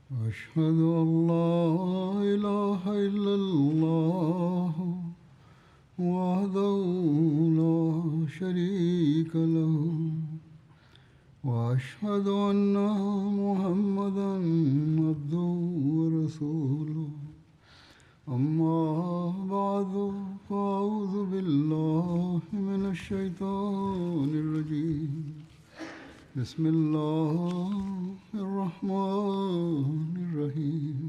أشهد أن لا إله إلا الله وحده لا شريك له وأشهد أن محمدا عبده ورسوله أما بعد فأعوذ بالله من الشيطان الرجيم بسم الله الرحمن الرحيم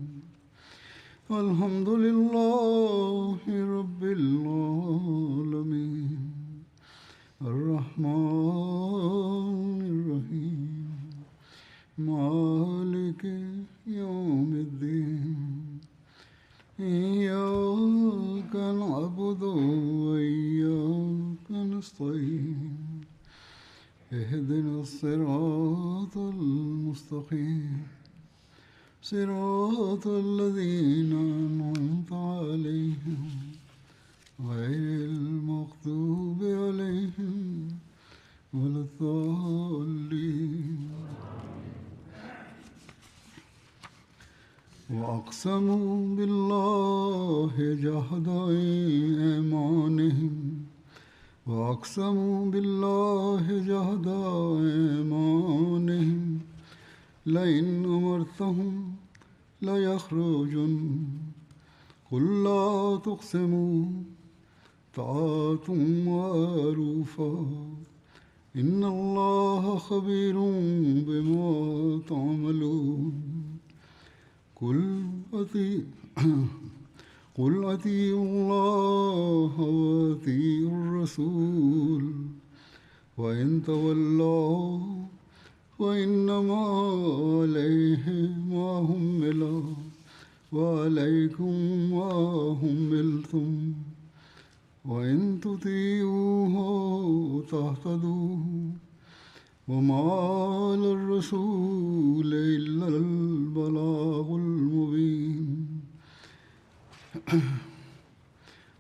الحمد لله رب العالمين الرحمن الرحيم مالك يوم الدين إياك نعبد وإياك نستعين اهدنا الصراط المستقيم صراط الذين أنعمت عليهم غير المغضوب عليهم ولا الضالين وأقسموا بالله جهد أيمانهم وأقسموا بالله جهد أيمانهم لئن أمرتهم ليخرجن قل لا تقسموا طاعة معروفة إن الله خبير بما تعملون قل أطيعوا الله وأطيعوا الرسول وإن تولوا فإنما عليه ما حمل وعليكم ما حملتم وإن تطيعوه تهتدوا وما على الرسول إلا البلاغ المبين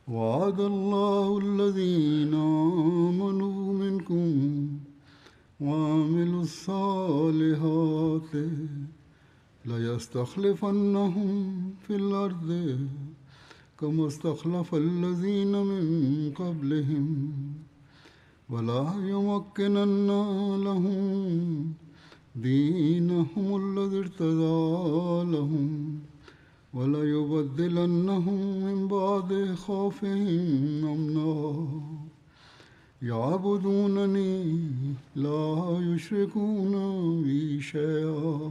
وعد الله الذين آمنوا منكم وعملوا الصالحات ليستخلفنهم في الأرض كما استخلف الذين من قبلهم ولا يمكنن لهم دينهم الذي ارتضى لهم ولا يبدلنهم من بعد خوفهم أمنا يعبدونني لا يشركون بي شيئا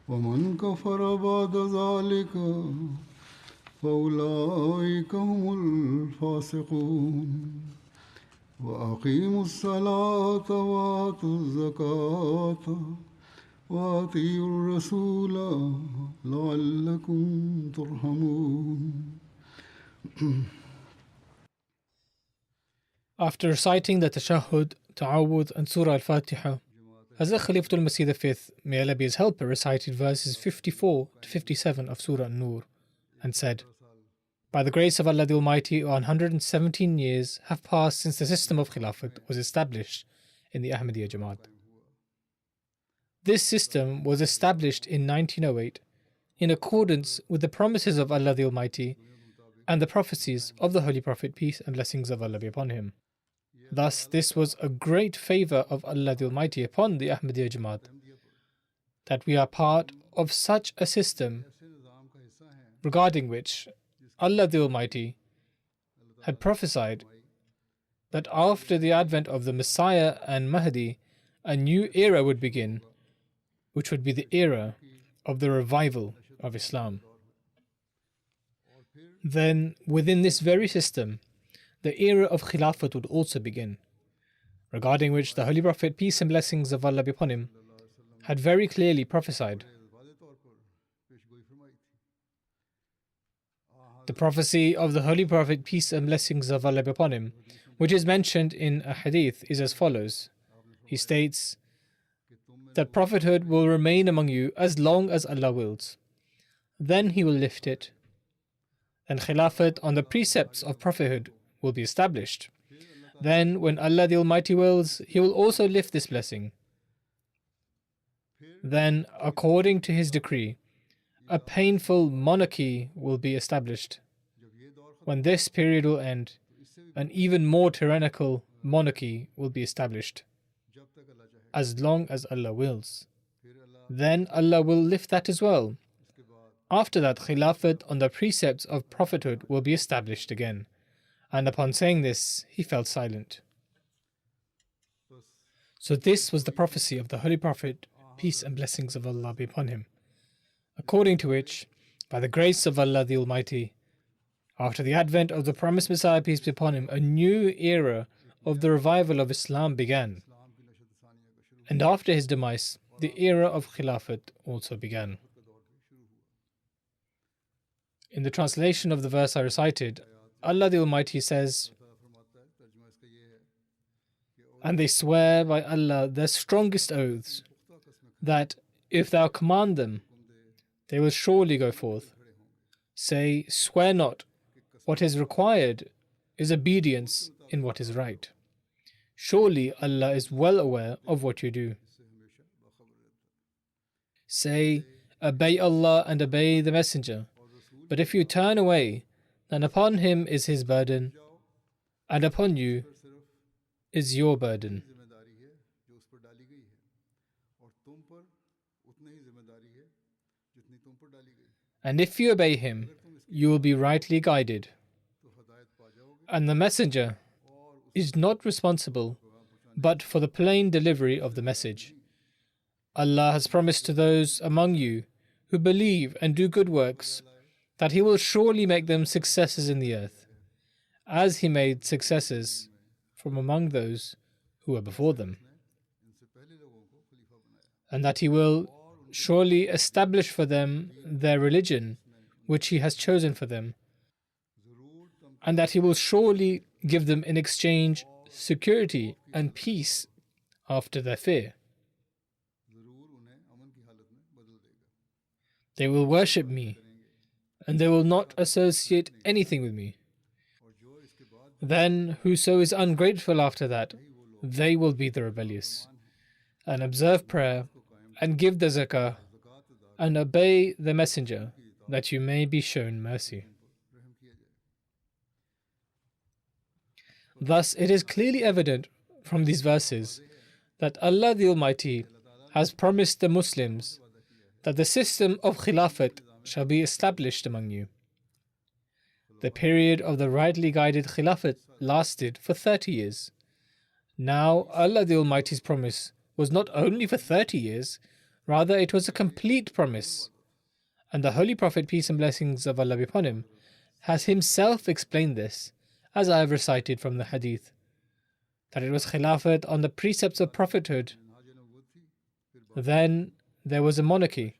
ومن كفر بعد ذلك فأولئك هم الفاسقون وأقيموا الصلاة وآتوا الزكاة وأطيعوا الرسول لعلكم ترحمون. After reciting the Tashahhud, Ta'awudh and Surah Al-Fatiha, Hazrat Khalifatul Masih V, may Allah be his helper, recited verses 54 to 57 of Surah An-Nur and said, by the grace of Allah the Almighty, 117 years have passed since the system of Khilafat was established in the Ahmadiyya Jamaat. This system was established in 1908 in accordance with the promises of Allah the Almighty and the prophecies of the Holy Prophet, peace and blessings of Allah be upon him. Thus, this was a great favour of Allah the Almighty upon the Ahmadiyya Jamaat, that we are part of such a system regarding which Allah the Almighty had prophesied that after the advent of the Messiah and Mahdi, a new era would begin, which would be the era of the revival of Islam. Then, within this very system, the era of Khilafat would also begin, regarding which the Holy Prophet, peace and blessings of Allah be upon him, had very clearly prophesied. The prophecy of the Holy Prophet, peace and blessings of Allah be upon him, which is mentioned in a hadith, is as follows. He states that prophethood will remain among you as long as Allah wills. Then He will lift it, and Khilafat on the precepts of prophethood will be established. Then, when Allah the Almighty wills, He will also lift this blessing. Then, according to his decree, a painful monarchy will be established. When this period will end, an even more tyrannical monarchy will be established, as long as Allah wills. Then Allah will lift that as well. After that, Khilafat on the precepts of prophethood will be established again. And upon saying this, he fell silent. So this was the prophecy of the Holy Prophet, peace and blessings of Allah be upon him, according to which, by the grace of Allah the Almighty, after the advent of the promised Messiah, peace be upon him, a new era of the revival of Islam began. And after his demise, the era of Khilafat also began. In the translation of the verse I recited, Allah the Almighty says, "And they swear by Allah their strongest oaths, that if thou command them, they will surely go forth. Say, swear not. What is required is obedience in what is right. Surely Allah is well aware of what you do. Say, obey Allah and obey the Messenger. But if you turn away, then upon him is his burden, and upon you is your burden." And if you obey him, you will be rightly guided. And the Messenger is not responsible but for the plain delivery of the message. Allah has promised to those among you who believe and do good works that He will surely make them successors in the earth, as He made successors from among those who were before them, and that He will surely establish for them their religion which He has chosen for them, and that He will surely give them in exchange security and peace after their fear. They will worship me, and they will not associate anything with me. Then whoso is ungrateful after that, they will be the rebellious. And observe prayer, and give the zakah, and obey the messenger, that you may be shown mercy. Thus, it is clearly evident from these verses that Allah the Almighty has promised the Muslims that the system of Khilafat shall be established among you. The period of the rightly guided Khilafat lasted for 30 years. Now, Allah the Almighty's promise was not only for 30 years, rather it was a complete promise. And the Holy Prophet, peace and blessings of Allah be upon him, has himself explained this, as I have recited from the Hadith, that it was Khilafat on the precepts of prophethood. Then there was a monarchy.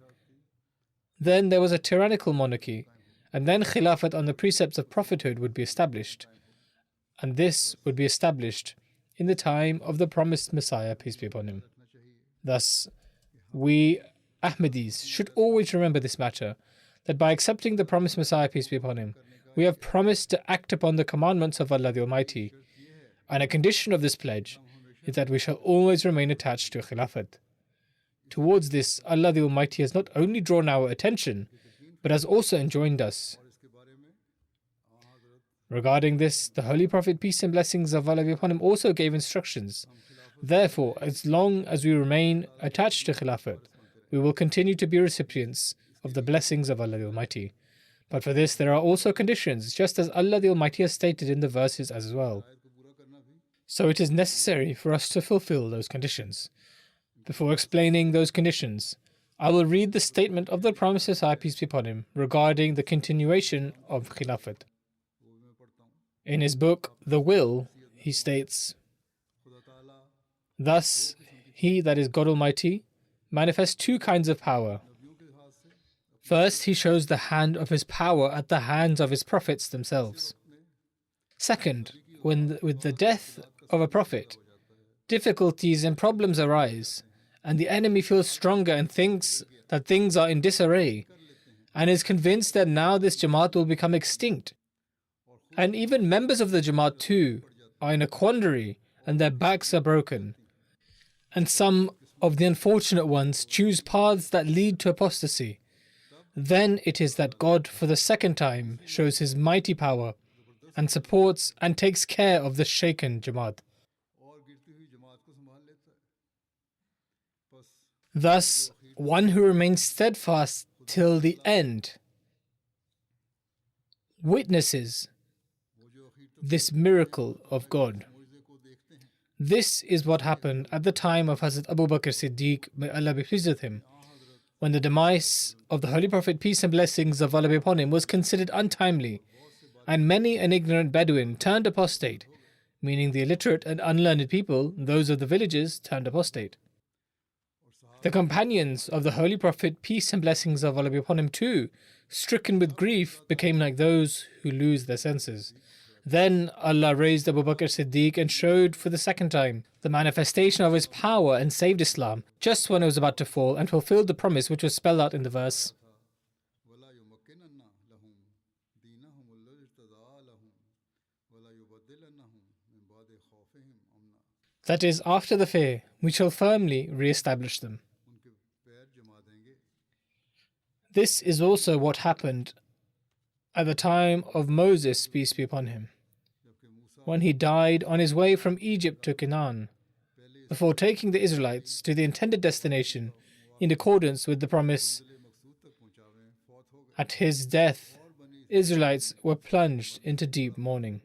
Then there was a tyrannical monarchy. And then Khilafat on the precepts of prophethood would be established. And this would be established in the time of the promised Messiah, peace be upon him. Thus, we Ahmadis should always remember this matter, that by accepting the promised Messiah, peace be upon him, we have promised to act upon the commandments of Allah the Almighty. And a condition of this pledge is that we shall always remain attached to Khilafat. Towards this, Allah the Almighty has not only drawn our attention, but has also enjoined us. Regarding this, the Holy Prophet, peace and blessings of Allah be upon him, also gave instructions. Therefore, as long as we remain attached to Khilafat, we will continue to be recipients of the blessings of Allah the Almighty. But for this, there are also conditions, just as Allah the Almighty has stated in the verses as well. So it is necessary for us to fulfill those conditions. Before explaining those conditions, I will read the statement of the promised Messiah, peace be upon him, regarding the continuation of Khilafat. In his book, The Will, he states, "Thus, He, that is God Almighty, manifests two kinds of power. First, He shows the hand of His power at the hands of His prophets themselves. Second, with the death of a prophet, difficulties and problems arise, and the enemy feels stronger and thinks that things are in disarray, and is convinced that now this Jamaat will become extinct. And even members of the Jamaat too are in a quandary, and their backs are broken. And some of the unfortunate ones choose paths that lead to apostasy, then it is that God for the second time shows His mighty power and supports and takes care of the shaken Jamaat. Thus, one who remains steadfast till the end witnesses this miracle of God. This is what happened at the time of Hazrat Abu Bakr Siddiq, may Allah be pleased with him, when the demise of the Holy Prophet, peace and blessings of Allah be upon him, was considered untimely, and many an ignorant Bedouin turned apostate, meaning the illiterate and unlearned people, those of the villages, turned apostate. The companions of the Holy Prophet, peace and blessings of Allah be upon him too, stricken with grief, became like those who lose their senses. Then Allah raised Abu Bakr Siddiq and showed for the second time the manifestation of His power and saved Islam just when it was about to fall, and fulfilled the promise which was spelled out in the verse. That is, after the fear, we shall firmly re-establish them. This is also what happened at the time of Moses, peace be upon him, when he died on his way from Egypt to Canaan, before taking the Israelites to the intended destination in accordance with the promise. At his death, Israelites were plunged into deep mourning.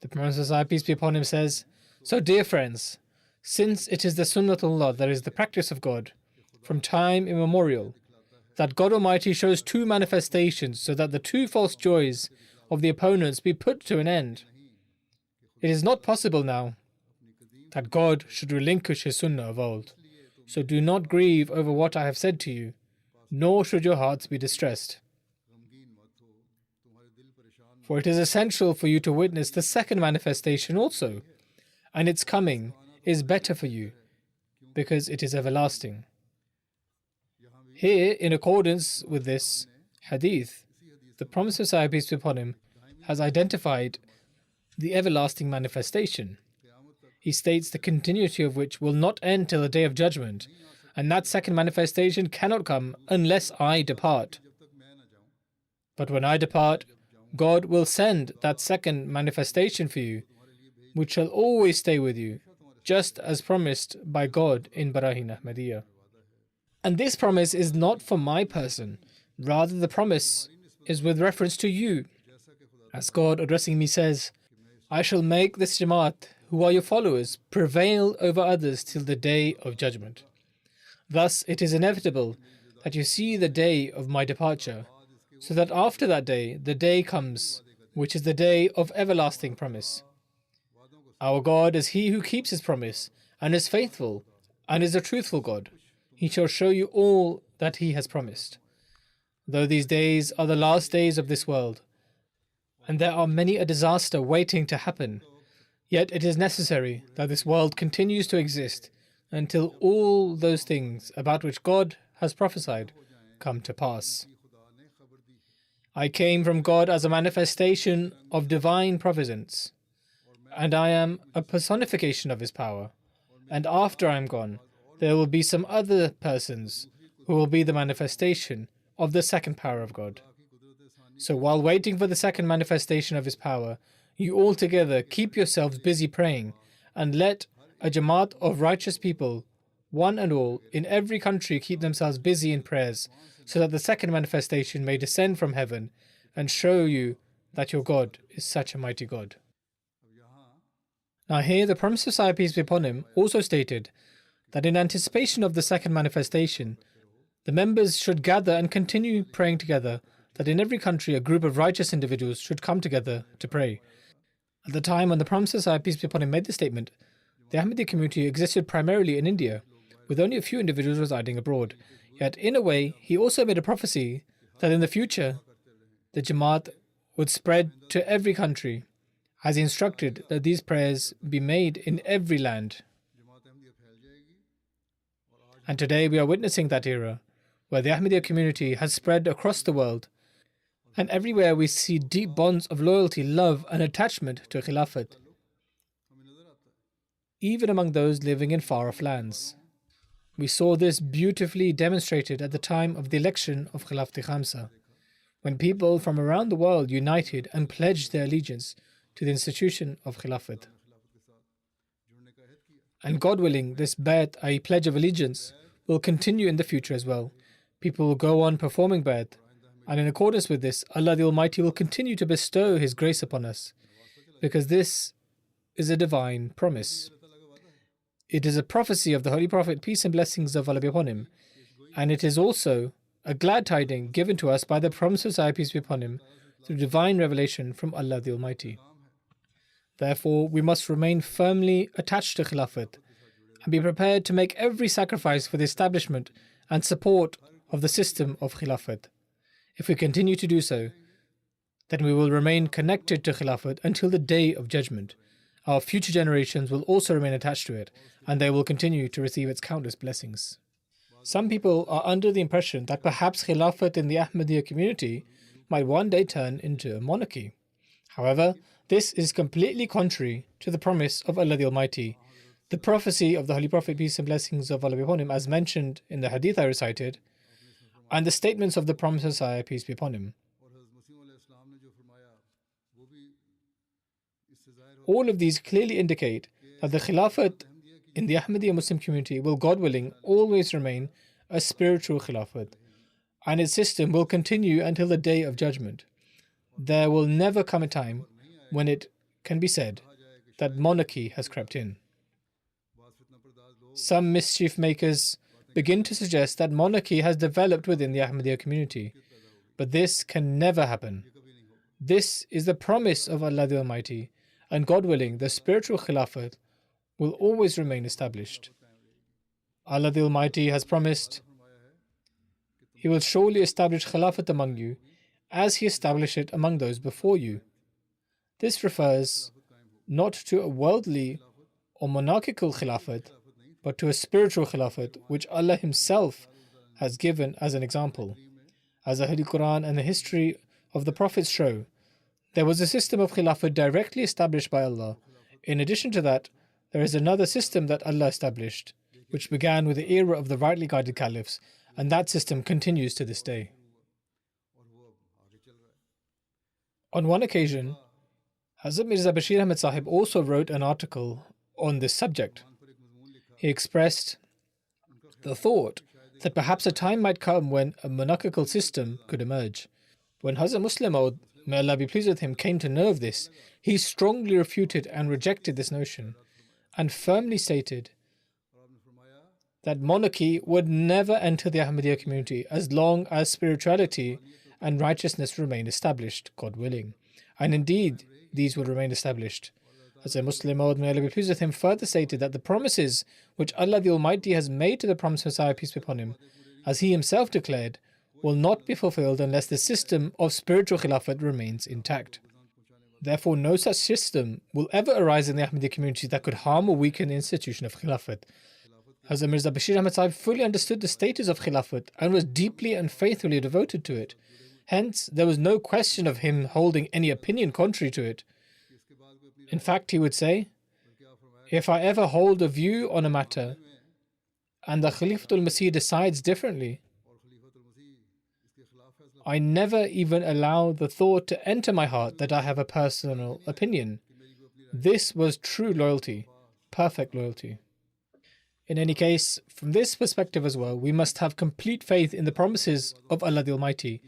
The Prophet Messiah, peace be upon him, says, "So, dear friends, since it is the Sunnatullah, that is the practice of God, from time immemorial, that God Almighty shows two manifestations so that the two false joys of the opponents be put to an end. It is not possible now that God should relinquish His Sunnah of old. So do not grieve over what I have said to you, nor should your hearts be distressed. For it is essential for you to witness the second manifestation also, and its coming is better for you, because it is everlasting." Here, in accordance with this hadith, the Promised Messiah, peace be upon him, has identified the everlasting manifestation. He states the continuity of which will not end till the Day of Judgment, and that second manifestation cannot come unless I depart. But when I depart, God will send that second manifestation for you, which shall always stay with you, just as promised by God in Barahin Ahmadiyya. And this promise is not for my person, rather the promise is with reference to you. As God addressing me says, "I shall make this Jamaat, who are your followers, prevail over others till the Day of Judgment." Thus it is inevitable that you see the day of my departure, so that after that day, the day comes, which is the day of everlasting promise. Our God is He who keeps His promise, and is faithful, and is a truthful God. He shall show you all that He has promised. Though these days are the last days of this world, and there are many a disaster waiting to happen, yet it is necessary that this world continues to exist until all those things about which God has prophesied come to pass. I came from God as a manifestation of divine providence, and I am a personification of His power. And after I am gone, there will be some other persons who will be the manifestation of the second power of God. So while waiting for the second manifestation of His power, you all together keep yourselves busy praying, and let a Jamaat of righteous people, one and all, in every country keep themselves busy in prayers, so that the second manifestation may descend from heaven and show you that your God is such a mighty God. Now here the Promised Messiah, peace be upon him, also stated that in anticipation of the second manifestation, the members should gather and continue praying together, that in every country a group of righteous individuals should come together to pray. At the time when the Promised Messiah, peace be upon him, made this statement, the Ahmadi community existed primarily in India, with only a few individuals residing abroad. Yet in a way, he also made a prophecy that in the future, the Jamaat would spread to every country, as he instructed that these prayers be made in every land. And today we are witnessing that era, where the Ahmadiyya community has spread across the world, and everywhere we see deep bonds of loyalty, love and attachment to Khilafat. even among those living in far-off lands. We saw this beautifully demonstrated at the time of the election of Khilafat Khamsa, when people from around the world united and pledged their allegiance to the institution of Khilafat. And God willing, this bayat, i.e. pledge of allegiance, will continue in the future as well. People will go on performing bayat, and in accordance with this, Allah the Almighty will continue to bestow His grace upon us, because this is a divine promise. It is a prophecy of the Holy Prophet, peace and blessings of Allah be upon him, and it is also a glad tiding given to us by the Promised Messiah, peace be upon him, through divine revelation from Allah the Almighty. Therefore, we must remain firmly attached to Khilafat and be prepared to make every sacrifice for the establishment and support of the system of Khilafat. If we continue to do so, then we will remain connected to Khilafat until the Day of Judgment. Our future generations will also remain attached to it, and they will continue to receive its countless blessings. Some people are under the impression that perhaps Khilafat in the Ahmadiyya community might one day turn into a monarchy. However, this is completely contrary to the promise of Allah the Almighty, the prophecy of the Holy Prophet, peace and blessings of Allah be upon him, as mentioned in the hadith I recited, and the statements of the Promised Messiah, peace be upon him. All of these clearly indicate that the Khilafat in the Ahmadiyya Muslim community will, God willing, always remain a spiritual Khilafat, and its system will continue until the Day of Judgment. There will never come a time when it can be said that monarchy has crept in. Some mischief makers begin to suggest that monarchy has developed within the Ahmadiyya community, but this can never happen. This is the promise of Allah the Almighty, and God willing, the spiritual Khilafat will always remain established. Allah the Almighty has promised He will surely establish Khilafat among you as He established it among those before you. This refers not to a worldly or monarchical Khilafat, but to a spiritual Khilafat which Allah Himself has given as an example. As the Holy Quran and the history of the Prophets show, there was a system of Khilafat directly established by Allah. In addition to that, there is another system that Allah established, which began with the era of the rightly guided caliphs, and that system continues to this day. On one occasion, Hazrat Mirza Bashir Ahmed Sahib also wrote an article on this subject. He expressed the thought that perhaps a time might come when a monarchical system could emerge. When Hazrat Muslim Maud, may Allah be pleased with him, came to know of this, he strongly refuted and rejected this notion and firmly stated that monarchy would never enter the Ahmadiyya community as long as spirituality and righteousness remain established, God willing. And indeed, these will remain established. As a Muslim, may Allah be pleased with him, further stated that the promises which Allah the Almighty has made to the Promised Messiah, peace be upon him, as he himself declared, will not be fulfilled unless the system of spiritual Khilafat remains intact. Therefore, no such system will ever arise in the Ahmadiyya community that could harm or weaken the institution of Khilafat. Hazrat Mirza Bashir Ahmed Sahib fully understood the status of Khilafat and was deeply and faithfully devoted to it. Hence, there was no question of him holding any opinion contrary to it. In fact, he would say, if I ever hold a view on a matter and the Khalifatul Masih decides differently, I never even allow the thought to enter my heart that I have a personal opinion. This was true loyalty, perfect loyalty. In any case, from this perspective as well, we must have complete faith in the promises of Allah the Almighty,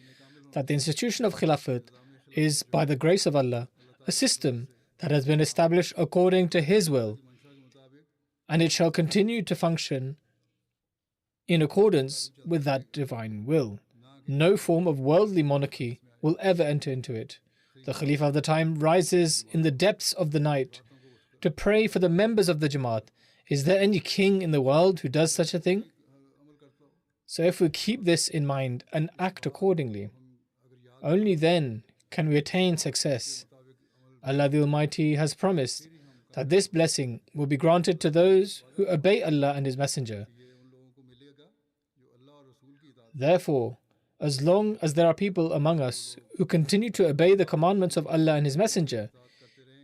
that the institution of Khilafat is, by the grace of Allah, a system that has been established according to His will, and it shall continue to function in accordance with that divine will. No form of worldly monarchy will ever enter into it. The Khalifa of the time rises in the depths of the night to pray for the members of the Jamaat. Is there any king in the world who does such a thing? So if we keep this in mind and act accordingly, only then can we attain success. Allah the Almighty has promised that this blessing will be granted to those who obey Allah and His Messenger. Therefore, as long as there are people among us who continue to obey the commandments of Allah and His Messenger,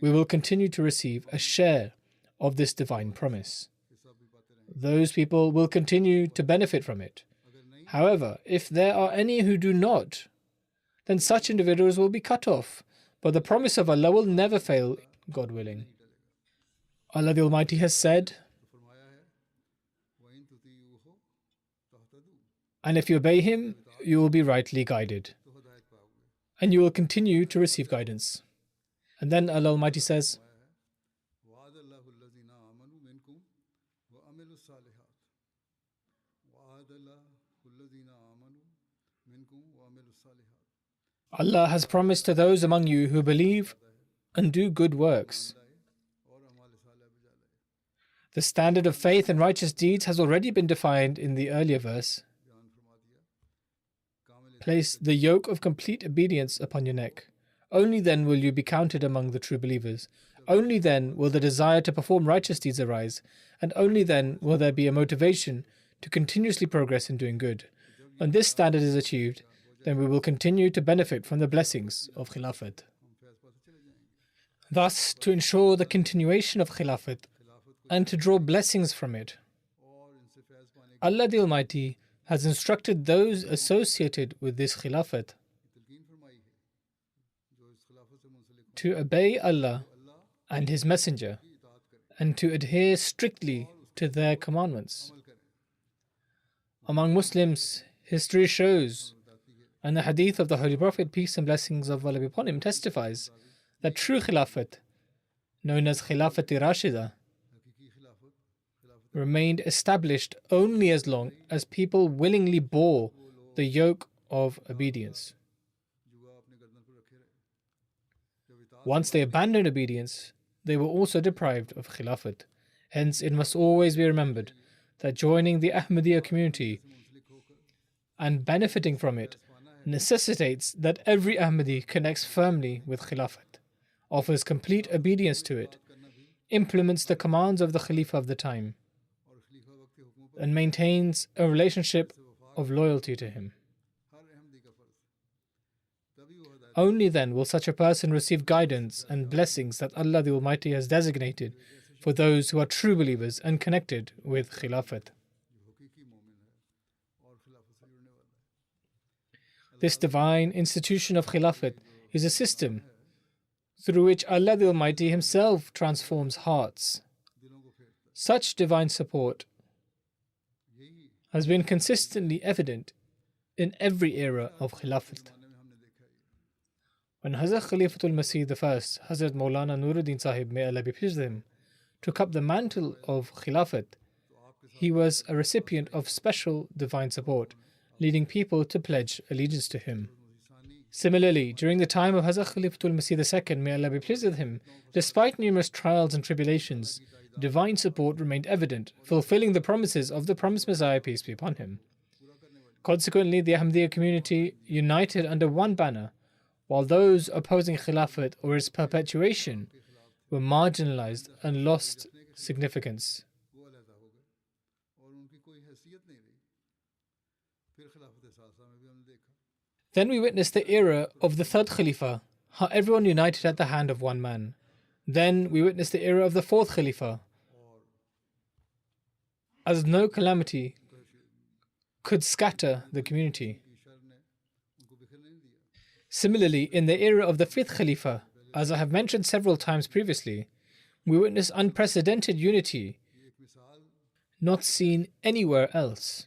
we will continue to receive a share of this divine promise. Those people will continue to benefit from it. However, if there are any who do not, then such individuals will be cut off. But the promise of Allah will never fail, God willing. Allah the Almighty has said, and if you obey Him, you will be rightly guided, and you will continue to receive guidance. And then Allah Almighty says, Allah has promised to those among you who believe and do good works. The standard of faith and righteous deeds has already been defined in the earlier verse. Place the yoke of complete obedience upon your neck. Only then will you be counted among the true believers. Only then will the desire to perform righteous deeds arise, and only then will there be a motivation to continuously progress in doing good. When this standard is achieved, then we will continue to benefit from the blessings of Khilafat. Thus, to ensure the continuation of Khilafat and to draw blessings from it, Allah the Almighty has instructed those associated with this Khilafat to obey Allah and His Messenger and to adhere strictly to their commandments. Among Muslims, history shows, and the hadith of the Holy Prophet, peace and blessings of Allah be upon him, testifies that true Khilafat, known as Khilafat Rashida, remained established only as long as people willingly bore the yoke of obedience. Once they abandoned obedience, they were also deprived of Khilafat. Hence, it must always be remembered that joining the Ahmadiyya community and benefiting from it necessitates that every Ahmadi connects firmly with Khilafat, offers complete obedience to it, implements the commands of the Khalifa of the time, and maintains a relationship of loyalty to him. Only then will such a person receive guidance and blessings that Allah the Almighty has designated for those who are true believers and connected with Khilafat. This divine institution of Khilafat is a system through which Allah the Almighty Himself transforms hearts. Such divine support has been consistently evident in every era of Khilafat. When Hazrat Khalifatul Masih I, Hazrat Maulana Nuruddin Sahib, may Allah be pleased with him, took up the mantle of Khilafat, he was a recipient of special divine support, leading people to pledge allegiance to him. Similarly, during the time of Hazrat Khalifatul Masih II, may Allah be pleased with him, despite numerous trials and tribulations, divine support remained evident, fulfilling the promises of the promised Messiah, peace be upon him. Consequently, the Ahmadiyya community united under one banner, while those opposing Khilafat or its perpetuation were marginalized and lost significance. Then we witnessed the era of the third Khalifa, how everyone united at the hand of one man. Then we witnessed the era of the fourth Khalifa, as no calamity could scatter the community. Similarly, in the era of the fifth Khalifa, as I have mentioned several times previously, we witnessed unprecedented unity, not seen anywhere else.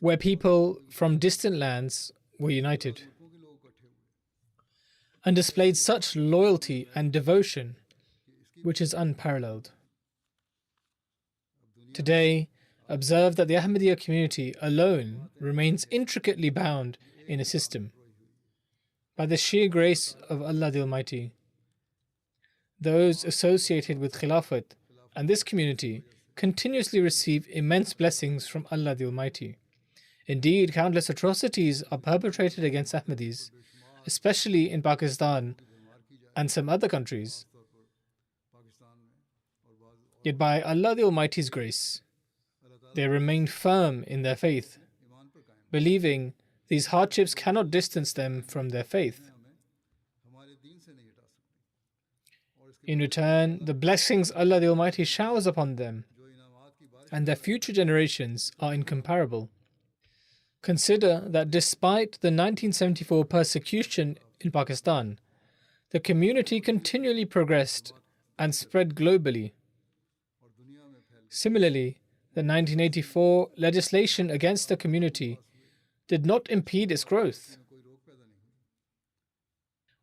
Where people from distant lands were united and displayed such loyalty and devotion which is unparalleled. Today, observe that the Ahmadiyya community alone remains intricately bound in a system. By the sheer grace of Allah the Almighty, those associated with Khilafat and this community continuously receive immense blessings from Allah the Almighty. Indeed, countless atrocities are perpetrated against Ahmadis, especially in Pakistan and some other countries. Yet by Allah the Almighty's grace, they remain firm in their faith, believing these hardships cannot distance them from their faith. In return, the blessings Allah the Almighty showers upon them and their future generations are incomparable. Consider that despite the 1974 persecution in Pakistan, the community continually progressed and spread globally. Similarly, the 1984 legislation against the community did not impede its growth.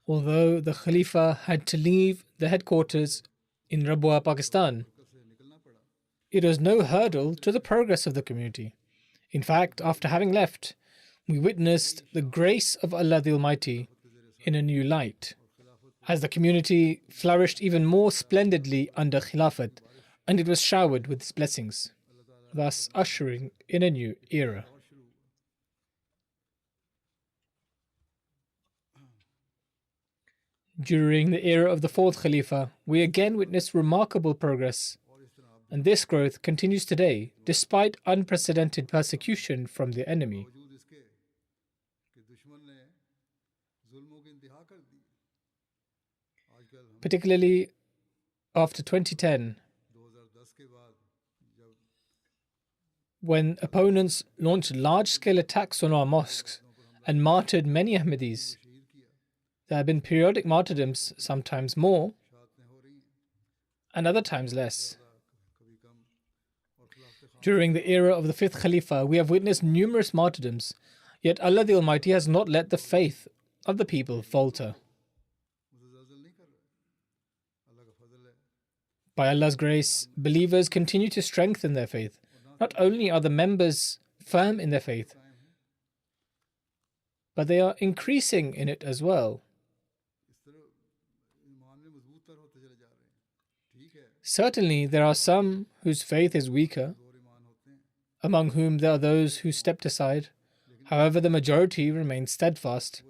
Although the Khalifa had to leave the headquarters in Rabwa, Pakistan, it was no hurdle to the progress of the community. In fact, after having left, we witnessed the grace of Allah the Almighty in a new light, as the community flourished even more splendidly under Khilafat, and it was showered with His blessings, thus ushering in a new era. During the era of the fourth Khalifa, we again witnessed remarkable progress, and this growth continues today despite unprecedented persecution from the enemy. Particularly after 2010, when opponents launched large-scale attacks on our mosques and martyred many Ahmadis. There have been periodic martyrdoms, sometimes more, and other times less. During the era of the fifth Khalifa, we have witnessed numerous martyrdoms, yet Allah the Almighty has not let the faith of the people falter. By Allah's grace, believers continue to strengthen their faith. Not only are the members firm in their faith, but they are increasing in it as well. Certainly, there are some whose faith is weaker, among whom there are those who stepped aside. However, the majority remain steadfast,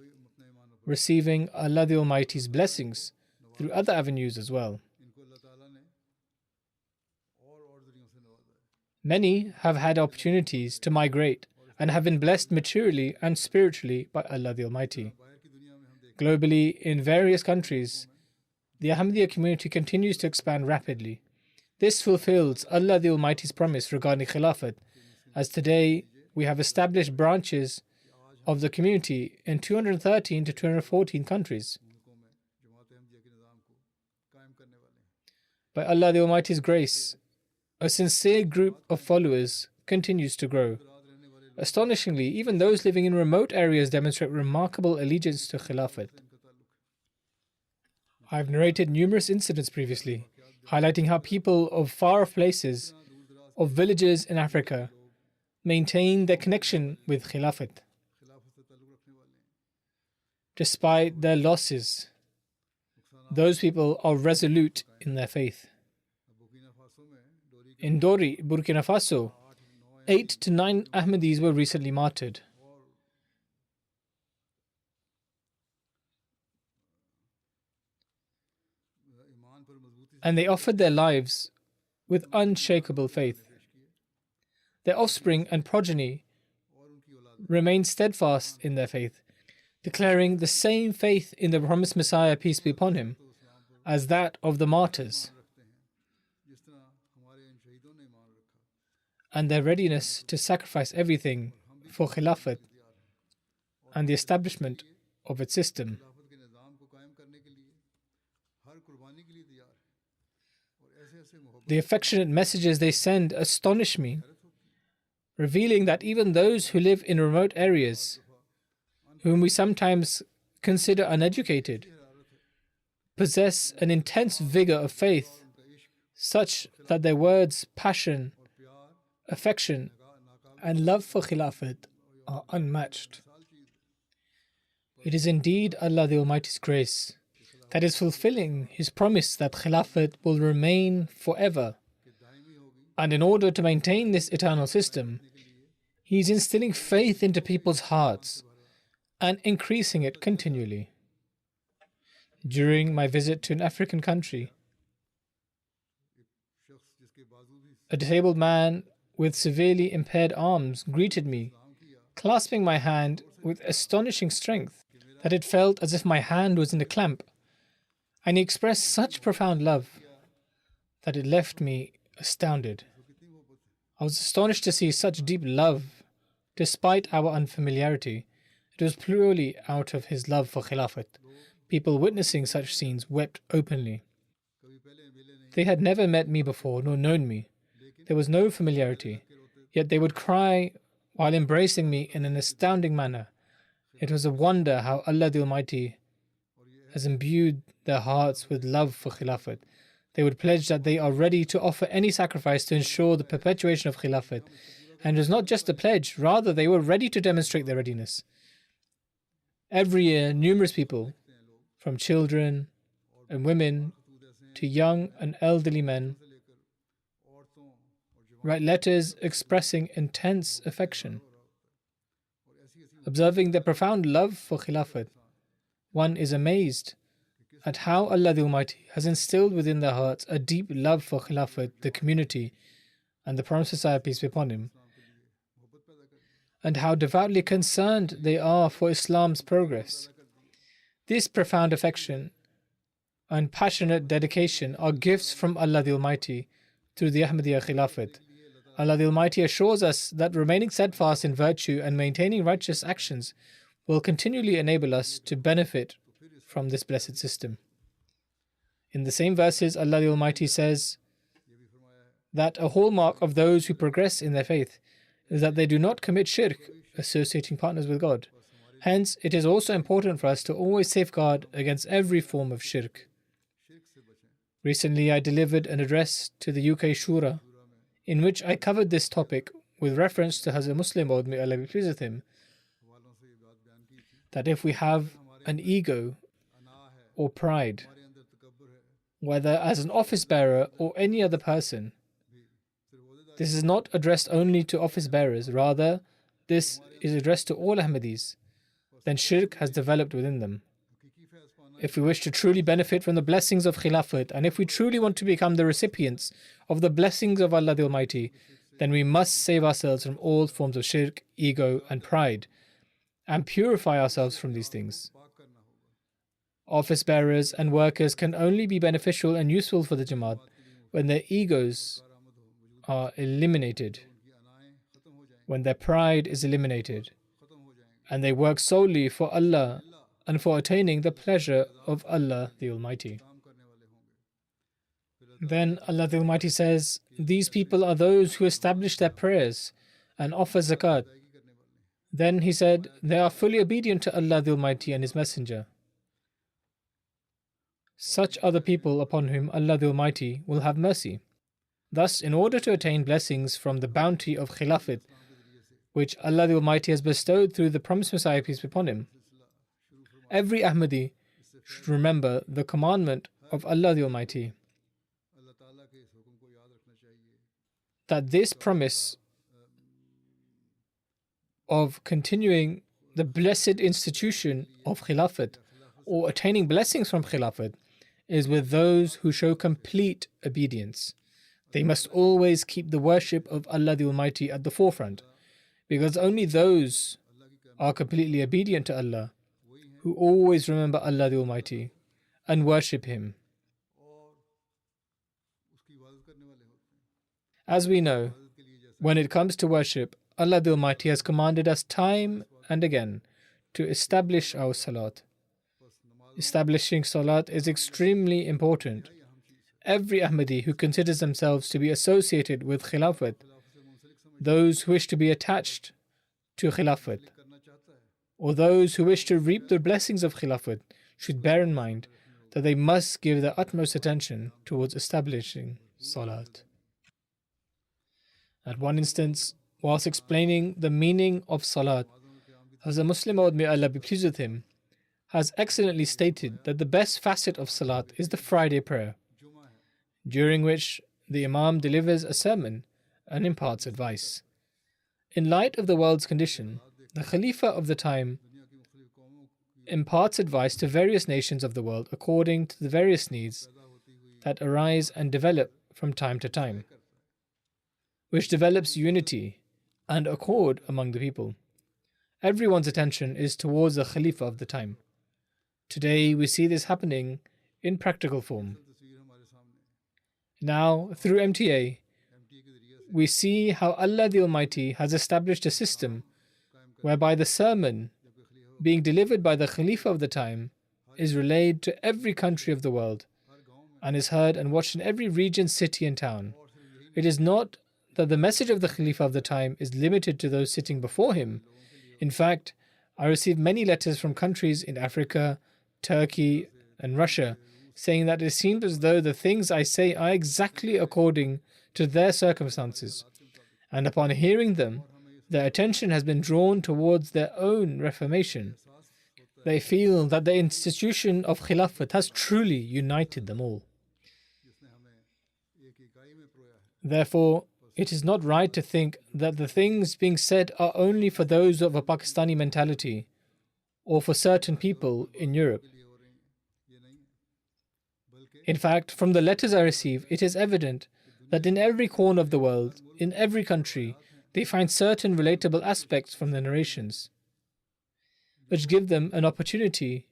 receiving Allah the Almighty's blessings through other avenues as well. Many have had opportunities to migrate and have been blessed materially and spiritually by Allah the Almighty. Globally, in various countries, the Ahmadiyya community continues to expand rapidly. This fulfills Allah the Almighty's promise regarding Khilafat, as today we have established branches of the community in 213 to 214 countries. By Allah the Almighty's grace, a sincere group of followers continues to grow. Astonishingly, even those living in remote areas demonstrate remarkable allegiance to Khilafat. I have narrated numerous incidents previously, highlighting how people of far-off places, of villages in Africa, maintain their connection with Khilafat. Despite their losses, those people are resolute in their faith. In Dori, Burkina Faso, 8 to 9 Ahmadis were recently martyred. And they offered their lives with unshakable faith. Their offspring and progeny remained steadfast in their faith, declaring the same faith in the promised Messiah, peace be upon him, as that of the martyrs, and their readiness to sacrifice everything for Khilafat and the establishment of its system. The affectionate messages they send astonish me, revealing that even those who live in remote areas, whom we sometimes consider uneducated, possess an intense vigor of faith, such that their words, passion, affection, and love for Khilafat are unmatched. It is indeed Allah the Almighty's grace that is fulfilling His promise that Khilafat will remain forever. And in order to maintain this eternal system, He is instilling faith into people's hearts and increasing it continually. During my visit to an African country, a disabled man with severely impaired arms greeted me, clasping my hand with astonishing strength that it felt as if my hand was in a clamp, And he expressed such profound love that it left me astounded. I was astonished to see such deep love despite our unfamiliarity. It was purely out of his love for Khilafat. People witnessing such scenes wept openly. They had never met me before nor known me. There was no familiarity, yet they would cry while embracing me in an astounding manner. It was a wonder how Allah the Almighty has imbued their hearts with love for Khilafat. They would pledge that they are ready to offer any sacrifice to ensure the perpetuation of Khilafat. And it was not just a pledge, rather they were ready to demonstrate their readiness. Every year, numerous people, from children and women to young and elderly men, write letters expressing intense affection. Observing their profound love for Khilafat, one is amazed at how Allah the Almighty has instilled within their hearts a deep love for Khilafat, the community, and the Prophet Messiah, peace be upon him, and how devoutly concerned they are for Islam's progress. This profound affection and passionate dedication are gifts from Allah the Almighty through the Ahmadiyya Khilafat. Allah the Almighty assures us that remaining steadfast in virtue and maintaining righteous actions will continually enable us to benefit from this blessed system. In the same verses, Allah the Almighty says that a hallmark of those who progress in their faith is that they do not commit shirk, associating partners with God. Hence, it is also important for us to always safeguard against every form of shirk. Recently, I delivered an address to the UK Shura in which I covered this topic with reference to Hazrat Muslim Maud, may Allah be pleased with him, that if we have an ego or pride, whether as an office bearer or any other person, this is not addressed only to office bearers, rather this is addressed to all Ahmadis, then shirk has developed within them. If we wish to truly benefit from the blessings of Khilafat, and if we truly want to become the recipients of the blessings of Allah the Almighty, then we must save ourselves from all forms of shirk, ego, and pride, and purify ourselves from these things. Office bearers and workers can only be beneficial and useful for the Jamaat when their egos are eliminated, when their pride is eliminated, and they work solely for Allah and for attaining the pleasure of Allah the Almighty. Then Allah the Almighty says, these people are those who establish their prayers and offer zakat. Then He said, they are fully obedient to Allah the Almighty and His Messenger. Such are the people upon whom Allah the Almighty will have mercy. Thus, in order to attain blessings from the bounty of Khilafat, which Allah the Almighty has bestowed through the promised Messiah, peace be upon him, every Ahmadi should remember the commandment of Allah the Almighty, that this promise of continuing the blessed institution of Khilafat or attaining blessings from Khilafat is with those who show complete obedience. They must always keep the worship of Allah the Almighty at the forefront, because only those are completely obedient to Allah who always remember Allah the Almighty and worship Him. As we know, when it comes to worship, Allah the Almighty has commanded us time and again to establish our salat. Establishing salat is extremely important. Every Ahmadi who considers themselves to be associated with Khilafat, those who wish to be attached to Khilafat, or those who wish to reap the blessings of Khilafat, should bear in mind that they must give their utmost attention towards establishing salat. At one instance, whilst explaining the meaning of salat, Hazrat Muslim Maud, may Allah be pleased with him, has excellently stated that the best facet of salat is the Friday prayer, during which the Imam delivers a sermon and imparts advice. In light of the world's condition, the Khalifa of the time imparts advice to various nations of the world according to the various needs that arise and develop from time to time, which develops unity and accord among the people. Everyone's attention is towards the Khalifa of the time. Today we see this happening in practical form. Now, through MTA, we see how Allah the Almighty has established a system whereby the sermon being delivered by the Khalifa of the time is relayed to every country of the world and is heard and watched in every region, city and town. It is not that the message of the Khalifa of the time is limited to those sitting before him. In fact, I received many letters from countries in Africa, Turkey and Russia saying that it seems as though the things I say are exactly according to their circumstances, and upon hearing them, their attention has been drawn towards their own reformation. They feel that the institution of Khilafat has truly united them all. Therefore, it is not right to think that the things being said are only for those of a Pakistani mentality or for certain people in Europe. In fact, from the letters I receive, it is evident that in every corner of the world, in every country, they find certain relatable aspects from the narrations, which give them an opportunity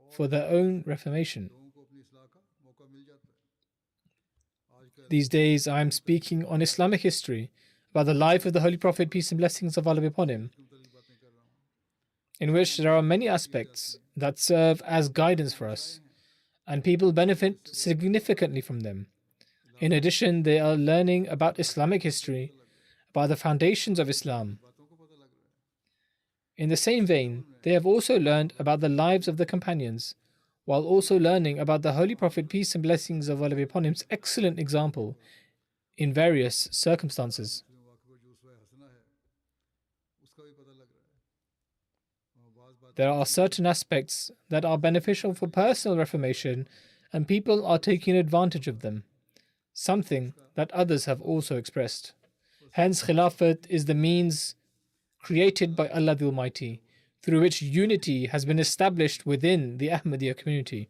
for their own reformation. These days, I am speaking on Islamic history, about the life of the Holy Prophet, peace and blessings of Allah be upon him, in which there are many aspects that serve as guidance for us, and people benefit significantly from them. In addition, they are learning about Islamic history, about the foundations of Islam. In the same vein, they have also learned about the lives of the companions, while also learning about the Holy Prophet, peace and blessings of Allah be upon him's excellent example in various circumstances. There are certain aspects that are beneficial for personal reformation, and people are taking advantage of them, something that others have also expressed. Hence, Khilafat is the means created by Allah the Almighty, through which unity has been established within the Ahmadiyya community.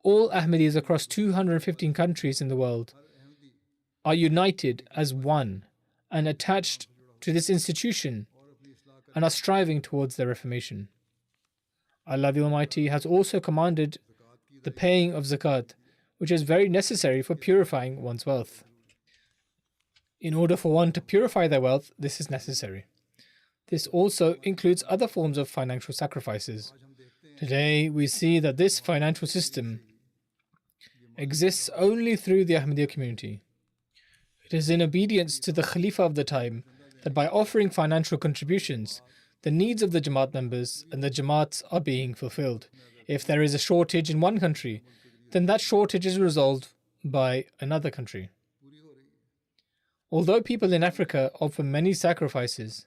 All Ahmadis across 215 countries in the world are united as one and attached to this institution and are striving towards their reformation. Allah the Almighty has also commanded the paying of zakat, which is very necessary for purifying one's wealth. In order for one to purify their wealth, this is necessary. This also includes other forms of financial sacrifices. Today, we see that this financial system exists only through the Ahmadiyya community. It is in obedience to the Khalifa of the time that by offering financial contributions, the needs of the Jamaat members and the Jamaats are being fulfilled. If there is a shortage in one country, then that shortage is resolved by another country. Although people in Africa offer many sacrifices,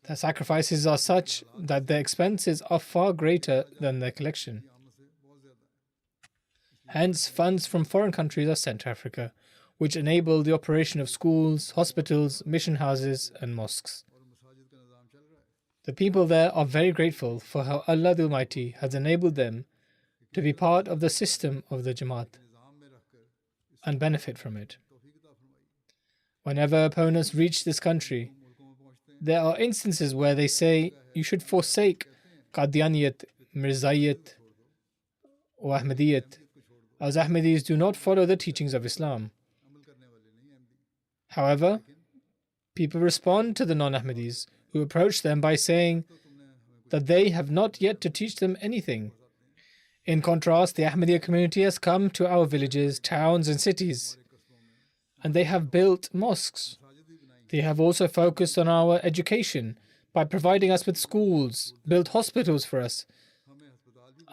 the sacrifices are such that their expenses are far greater than their collection. Hence, funds from foreign countries are sent to Africa, which enable the operation of schools, hospitals, mission houses, and mosques. The people there are very grateful for how Allah the Almighty has enabled them to be part of the system of the Jamaat and benefit from it. Whenever opponents reach this country, there are instances where they say you should forsake Qadianiyat, Mirzayat, or Ahmadiyat, as Ahmadis do not follow the teachings of Islam. However, people respond to the non-Ahmadis who approach them by saying that they have not yet to teach them anything. In contrast, the Ahmadiyya community has come to our villages, towns and cities, and they have built mosques. They have also focused on our education by providing us with schools, built hospitals for us,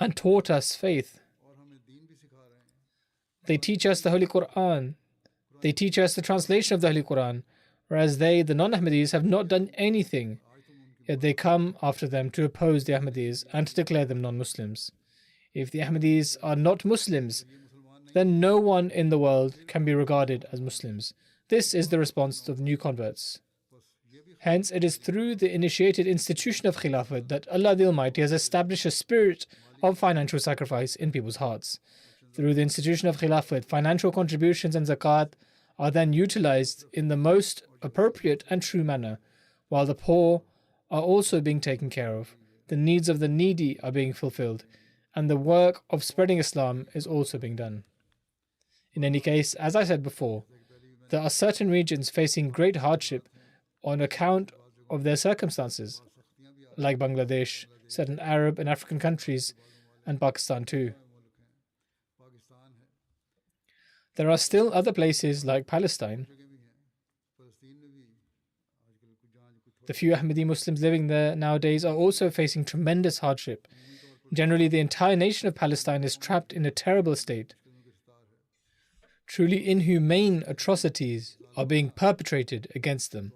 and taught us faith. They teach us the Holy Quran. They teach us the translation of the Holy Quran, whereas they, the non-Ahmadis, have not done anything, yet they come after them to oppose the Ahmadis and to declare them non-Muslims. If the Ahmadis are not Muslims, then no one in the world can be regarded as Muslims. This is the response of new converts. Hence, it is through the initiated institution of Khilafat that Allah the Almighty has established a spirit of financial sacrifice in people's hearts. Through the institution of Khilafat, financial contributions and zakat are then utilized in the most appropriate and true manner, while the poor are also being taken care of. The needs of the needy are being fulfilled, and the work of spreading Islam is also being done. In any case, as I said before, there are certain regions facing great hardship on account of their circumstances, like Bangladesh, certain Arab and African countries, and Pakistan too. There are still other places like Palestine. The few Ahmadi Muslims living there nowadays are also facing tremendous hardship. Generally, the entire nation of Palestine is trapped in a terrible state. Truly inhumane atrocities are being perpetrated against them.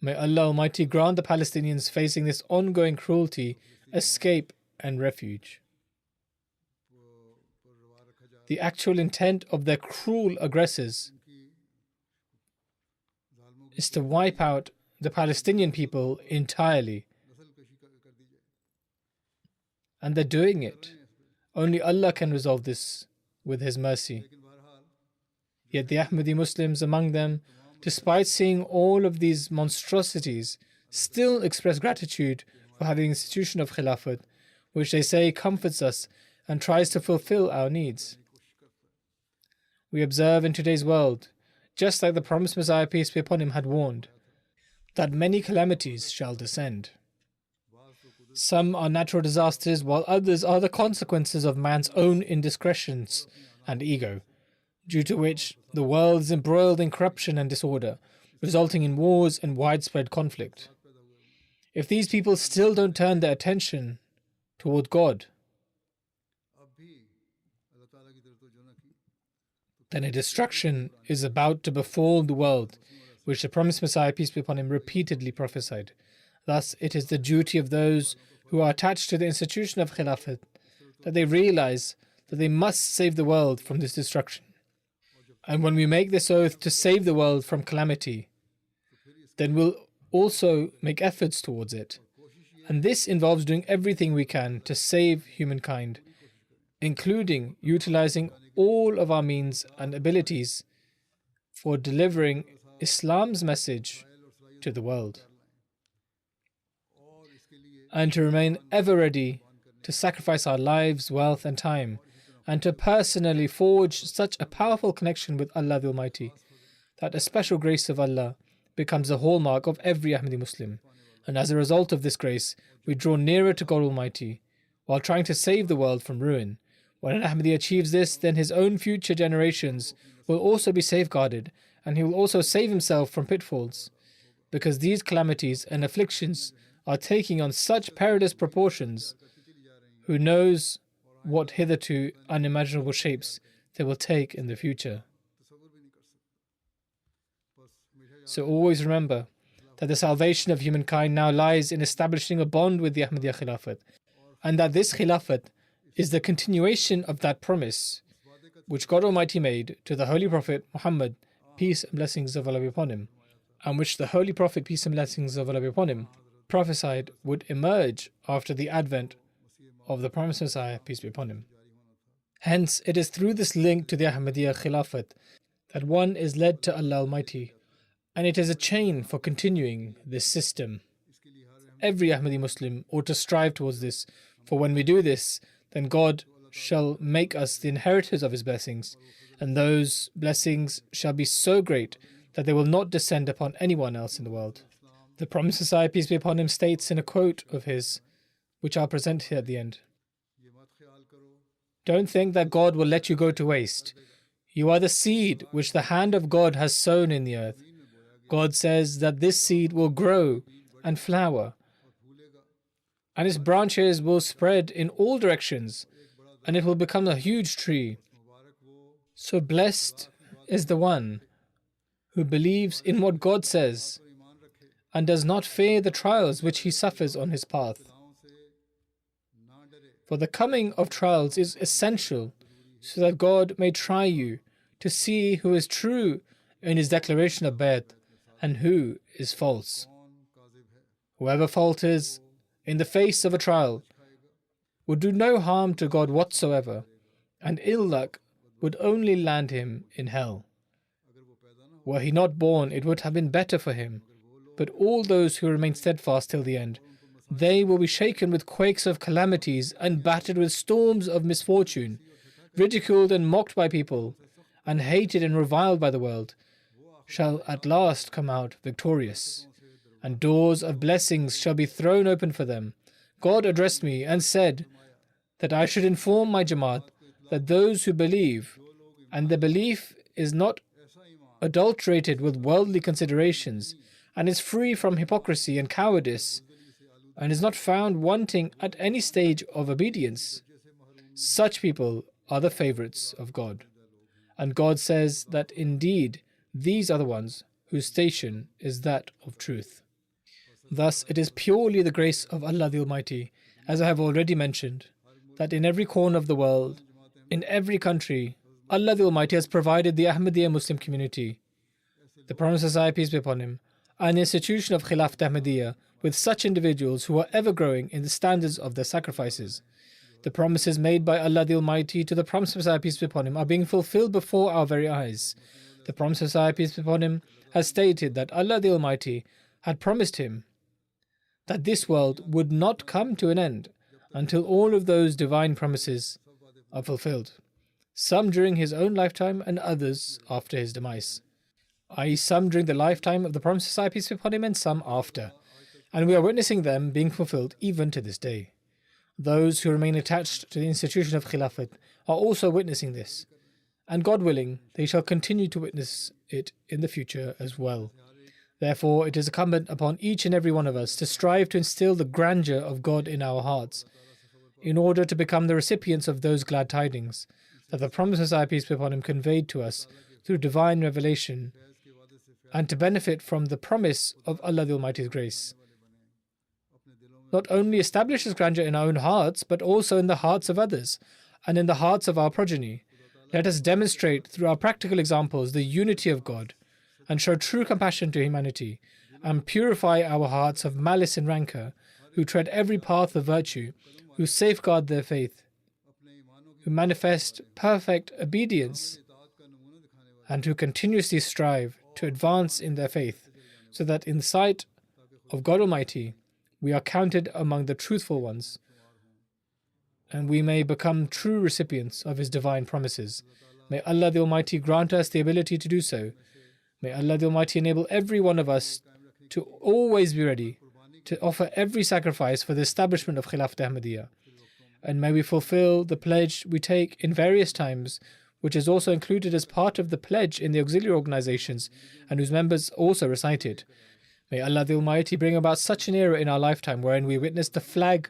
May Allah Almighty grant the Palestinians facing this ongoing cruelty escape and refuge. The actual intent of their cruel aggressors is to wipe out the Palestinian people entirely. And they're doing it. Only Allah can resolve this with His mercy. Yet the Ahmadi Muslims among them, despite seeing all of these monstrosities, still express gratitude for having the institution of Khilafat, which they say comforts us and tries to fulfill our needs. We observe in today's world, just like the promised Messiah, peace be upon him, had warned, that many calamities shall descend. Some are natural disasters, while others are the consequences of man's own indiscretions and ego, due to which the world is embroiled in corruption and disorder, resulting in wars and widespread conflict. If these people still don't turn their attention toward God, then a destruction is about to befall the world, which the promised Messiah, peace be upon him, repeatedly prophesied. Thus, it is the duty of those who are attached to the institution of Khilafat that they realize that they must save the world from this destruction. And when we make this oath to save the world from calamity, then we'll also make efforts towards it. And this involves doing everything we can to save humankind, including utilizing all of our means and abilities for delivering Islam's message to the world, and to remain ever ready to sacrifice our lives, wealth and time, and to personally forge such a powerful connection with Allah the Almighty that a special grace of Allah becomes the hallmark of every Ahmadi Muslim. And as a result of this grace, we draw nearer to God Almighty while trying to save the world from ruin. When an Ahmadi achieves this, then his own future generations will also be safeguarded, and he will also save himself from pitfalls, because these calamities and afflictions are taking on such perilous proportions. Who knows what hitherto unimaginable shapes they will take in the future. So always remember that the salvation of humankind now lies in establishing a bond with the Ahmadiyya Khilafat, and that this Khilafat is the continuation of that promise which God Almighty made to the Holy Prophet Muhammad, peace and blessings of Allah be upon him, and which the Holy Prophet, peace and blessings of Allah be upon him, prophesied would emerge after the advent of the promised Messiah, peace be upon him. Hence, it is through this link to the Ahmadiyya Khilafat that one is led to Allah Almighty, and it is a chain for continuing this system. Every Ahmadi Muslim ought to strive towards this, for when we do this, then God shall make us the inheritors of His blessings, and those blessings shall be so great that they will not descend upon anyone else in the world. The promised Messiah, peace be upon him, states in a quote of his, which I'll present here at the end, "Don't think that God will let you go to waste. You are the seed which the hand of God has sown in the earth. God says that this seed will grow and flower, and its branches will spread in all directions, and it will become a huge tree. So blessed is the one who believes in what God says and does not fear the trials which he suffers on his path. For the coming of trials is essential so that God may try you to see who is true in his declaration of Bayt and who is false. Whoever falters in the face of a trial would do no harm to God whatsoever, and ill luck would only land him in hell. Were he not born, it would have been better for him. But all those who remain steadfast till the end They will be shaken with quakes of calamities and battered with storms of misfortune, ridiculed and mocked by people, and hated and reviled by the world, shall at last come out victorious, and doors of blessings shall be thrown open for them. God addressed me and said that I should inform my Jamaat that those who believe, and their belief is not adulterated with worldly considerations, and is free from hypocrisy and cowardice, and is not found wanting at any stage of obedience, such people are the favorites of God. And God says that indeed these are the ones whose station is that of truth. Thus, it is purely the grace of Allah the Almighty, as I have already mentioned, that in every corner of the world, in every country, Allah the Almighty has provided the Ahmadiyya Muslim community, the Promised Messiah, peace be upon him, an institution of Khilafat Ahmadiyya with such individuals who are ever growing in the standards of their sacrifices. The promises made by Allah the Almighty to the Promised Messiah, peace be upon him, are being fulfilled before our very eyes. The Promised Messiah, peace be upon him, has stated that Allah the Almighty had promised him that this world would not come to an end until all of those divine promises are fulfilled, some during his own lifetime and others after his demise, i.e. some during the lifetime of the Promised Messiah, peace be upon him, and some after. And we are witnessing them being fulfilled even to this day. Those who remain attached to the institution of Khilafat are also witnessing this, and God willing, they shall continue to witness it in the future as well. Therefore, it is incumbent upon each and every one of us to strive to instill the grandeur of God in our hearts, in order to become the recipients of those glad tidings that the Promised Messiah, peace be upon him, conveyed to us through divine revelation, and to benefit from the promise of Allah the Almighty's grace. Not only establish His grandeur in our own hearts, but also in the hearts of others, and in the hearts of our progeny. Let us demonstrate through our practical examples the unity of God, and show true compassion to humanity, and purify our hearts of malice and rancor, who tread every path of virtue, who safeguard their faith, who manifest perfect obedience, and who continuously strive to advance in their faith, so that in the sight of God Almighty, we are counted among the truthful ones, and we may become true recipients of His divine promises. May Allah the Almighty grant us the ability to do so. May Allah the Almighty enable every one of us to always be ready to offer every sacrifice for the establishment of Khilafat Ahmadiyya. And may we fulfill the pledge we take in various times, which is also included as part of the pledge in the auxiliary organizations and whose members also recite it. May Allah the Almighty bring about such an era in our lifetime wherein we witness the flag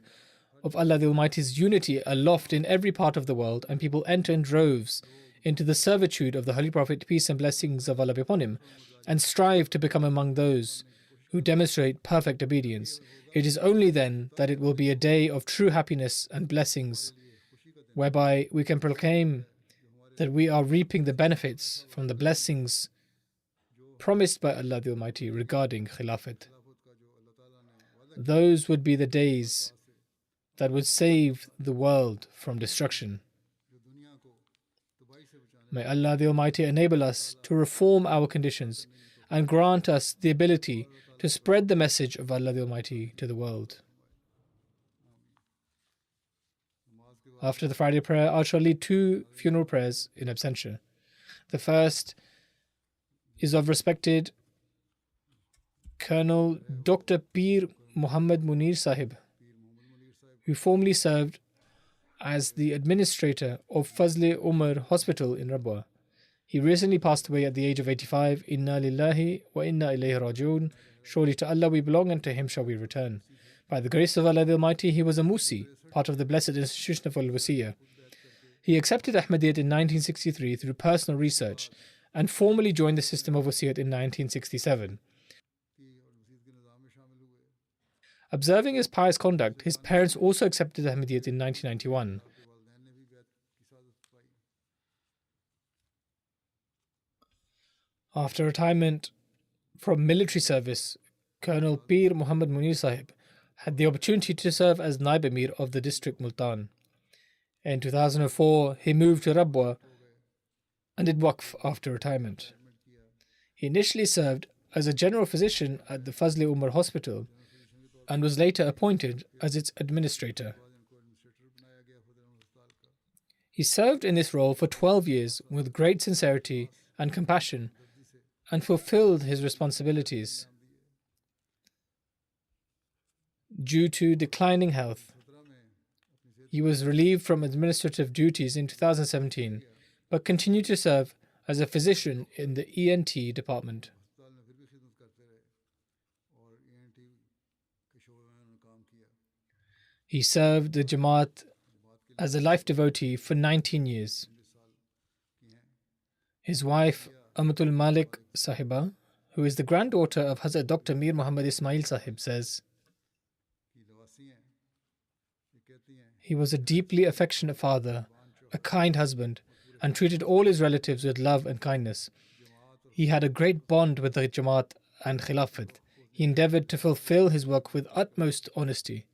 of Allah the Almighty's unity aloft in every part of the world, and people enter in droves into the servitude of the Holy Prophet, peace and blessings of Allah be upon him, and strive to become among those who demonstrate perfect obedience. It is only then that it will be a day of true happiness and blessings, whereby we can proclaim that we are reaping the benefits from the blessings promised by Allah the Almighty regarding Khilafat. Those would be the days that would save the world from destruction. May Allah the Almighty enable us to reform our conditions and grant us the ability to spread the message of Allah the Almighty to the world. After the Friday prayer, I shall lead 2 funeral prayers in absentia. The first is of respected Colonel Dr. Peer Muhammad Munir Sahib, who formerly served as the administrator of Fazle Umar Hospital in Rabwa. He recently passed away at the age of 85. Inna lillahi wa inna ilayhi rajiun. Surely to Allah we belong, and to Him shall we return. By the grace of Allah the Almighty, he was a Musi, part of the blessed institution of Al-Wasiyah. He accepted Ahmadiyyat in 1963 through personal research, and formally joined the system of Wasiyat in 1967. Observing his pious conduct, his parents also accepted Ahmadiyyat in 1991. After retirement from military service, Colonel Peer Muhammad Munir Sahib had the opportunity to serve as Naib Emir of the district Multan. In 2004, he moved to Rabwa and did Waqf after retirement. He initially served as a general physician at the Fazle Umar Hospital, and was later appointed as its administrator. He served in this role for 12 years with great sincerity and compassion and fulfilled his responsibilities. Due to declining health, he was relieved from administrative duties in 2017, but continued to serve as a physician in the ENT department. He served the Jamaat as a life devotee for 19 years. His wife, Amatul Malik Sahiba, who is the granddaughter of Hazrat Dr. Mir Muhammad Ismail Sahib, says, "He was a deeply affectionate father, a kind husband, and treated all his relatives with love and kindness. He had a great bond with the Jamaat and Khilafat. He endeavored to fulfill his work with utmost honesty."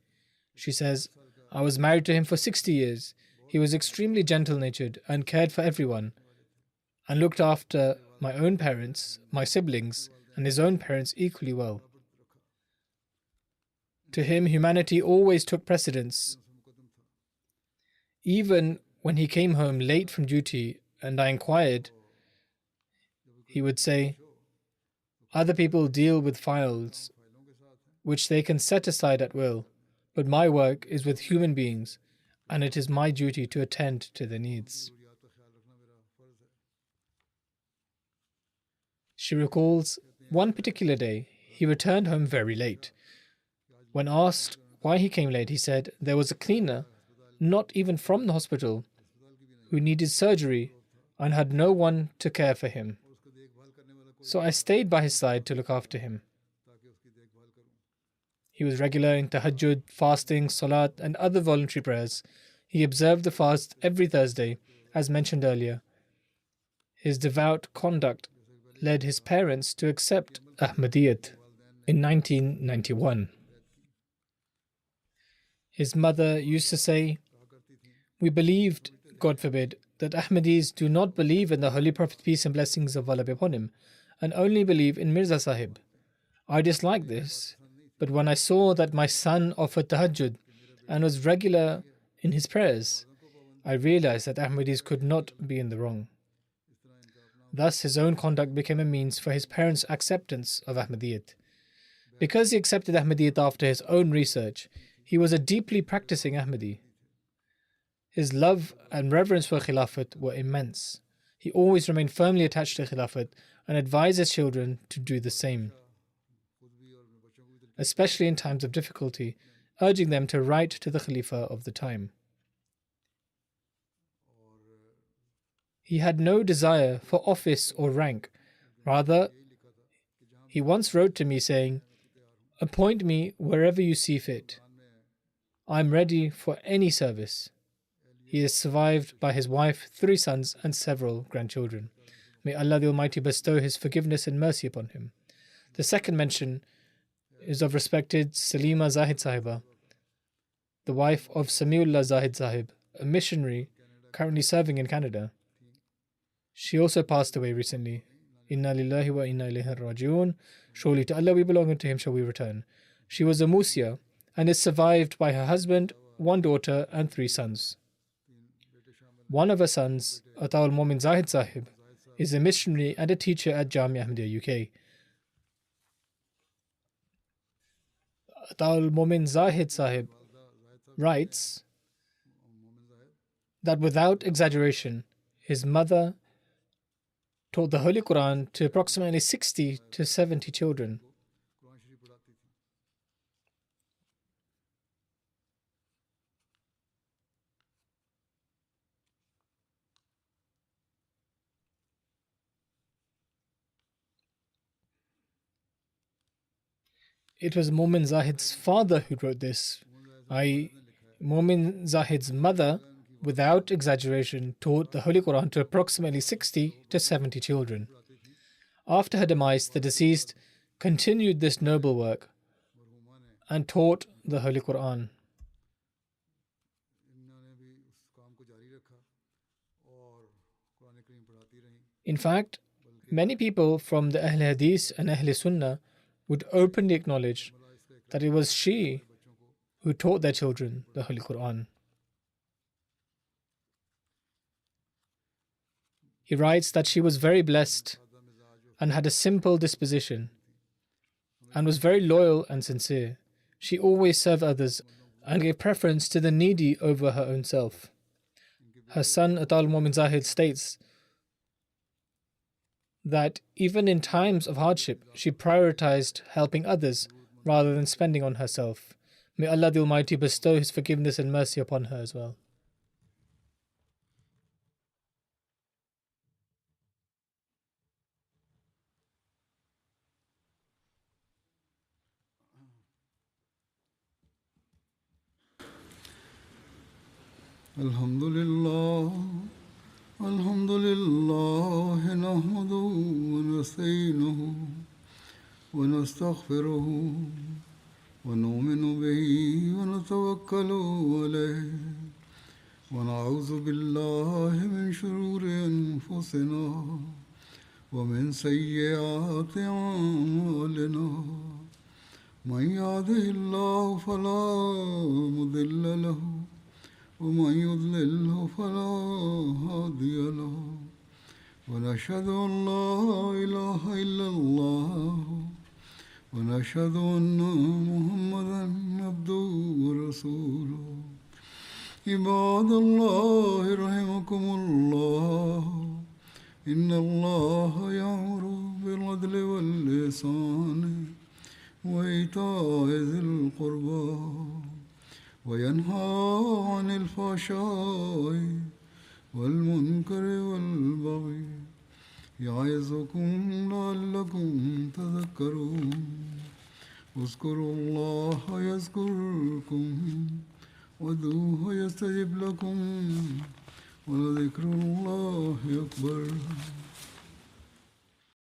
She says, "I was married to him for 60 years. He was extremely gentle-natured and cared for everyone and looked after my own parents, my siblings, and his own parents equally well. To him, humanity always took precedence. Even when he came home late from duty and I inquired, he would say, 'Other people deal with files which they can set aside at will, but my work is with human beings, and it is my duty to attend to their needs.'" She recalls one particular day he returned home very late. When asked why he came late, he said there was a cleaner, not even from the hospital, who needed surgery and had no one to care for him. So I stayed by his side to look after him. He was regular in tahajjud, fasting, salat, and other voluntary prayers. He observed the fast every Thursday, as mentioned earlier. His devout conduct led his parents to accept Ahmadiyyat in 1991. His mother used to say, "We believed, God forbid, that Ahmadis do not believe in the Holy Prophet, peace and blessings of Allah be upon him, and only believe in Mirza Sahib. I disliked this, but when I saw that my son offered tahajjud and was regular in his prayers, I realized that Ahmadis could not be in the wrong." Thus, his own conduct became a means for his parents' acceptance of Ahmadiyyat. Because he accepted Ahmadiyyat after his own research, he was a deeply practicing Ahmadi. His love and reverence for Khilafat were immense. He always remained firmly attached to Khilafat and advised his children to do the same, especially in times of difficulty, urging them to write to the Khalifa of the time. He had no desire for office or rank. Rather, he once wrote to me saying, "Appoint me wherever you see fit. I am ready for any service." He is survived by his wife, 3 sons, and several grandchildren. May Allah the Almighty bestow His forgiveness and mercy upon him. The second mention is of respected Salima Zahid Sahiba, the wife of Samiullah Zahid Sahib, a missionary currently serving in Canada. She also passed away recently. Inna lillahi wa inna ilayhi raji'un. Surely to Allah we belong and to Him shall we return. She was a Musia and is survived by her husband, 1 daughter, and 3 sons. One of her sons, Ataul Momin Zahid Sahib, is a missionary and a teacher at Jamia Ahmadiyya UK. Ataul Momin Zahid Sahib writes that without exaggeration, his mother taught the Holy Quran to approximately 60 to 70 children. It was Momin Zahid's father who wrote this. Momin Zahid's mother, without exaggeration, taught the Holy Quran to approximately 60 to 70 children. After her demise, the deceased continued this noble work and taught the Holy Quran. In fact, many people from the Ahl Hadith and Ahl Sunnah would openly acknowledge that it was she who taught their children the Holy Quran. He writes that she was very blessed and had a simple disposition and was very loyal and sincere. She always served others and gave preference to the needy over her own self. Her son Atal Mu'min Zahid states that even in times of hardship, she prioritized helping others rather than spending on herself. May Allah the Almighty bestow His forgiveness and mercy upon her as well. Alhamdulillah nahmaduhu wa nasta'inuhu wa nastaghfiruhu wa nu'minu bihi wa natawakkalu alayhi wa na'udhu billahi min shururi anfusina wa min sayyiati a'malina man yahdihillahu fala mudilla lahu ومن يضلله فلا هادي له ونشهد أن لا إله إلا الله ونشهد أن محمدا عبده ورسوله عباد الله رحمكم الله إن الله يأمر بالعدل والإحسان وإيتاء ذي القربى وينهى عن الفحشاء والمنكر والبغي يعظكم لعلكم تذكرون اذكروا الله يذكركم وادعوه يستجب لكم ولذكر الله أكبر